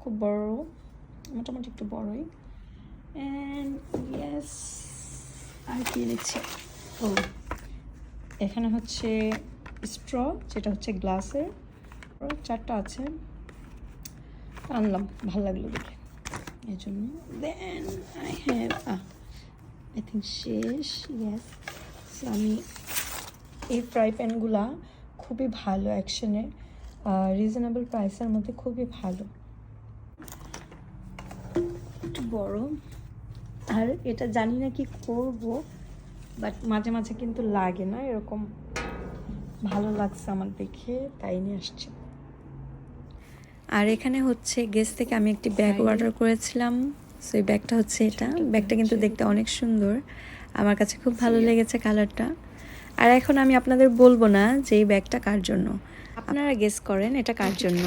খুব বড়, মোটামুটি একটু বড়ই। অ্যান্ড ইয়েস, আর কি এনেছি, ও এখানে হচ্ছে স্ট্র, যেটা হচ্ছে গ্লাসের, 4টা আছে, আনলাম, ভালো লাগলো দেখে এই জন্য। Then I have I think শেষ, ইয়েস। আমি এই ফ্রাই প্যানগুলা খুবই ভালো, অ্যাকশনের, রিজনেবল প্রাইসের মধ্যে খুবই ভালো, একটু বড়। আর এটা জানি না কি করব, বাট মাঝে মাঝে কিন্তু লাগে না এরকম, ভালো লাগছে আমার দেখে, তাই নিয়ে আসছি। আর এখানে হচ্ছে গেস থেকে আমি একটি ব্যাগ অর্ডার করেছিলাম, সো এই ব্যাগটা হচ্ছে এটা। ব্যাগটা কিন্তু দেখতে অনেক সুন্দর, আমার কাছে খুব ভালো লেগেছে কালারটা। আর এখন আমি আপনাদের বলবো না যে এই ব্যাগটা কার জন্য, আপনারা গেস করেন এটা কার জন্য।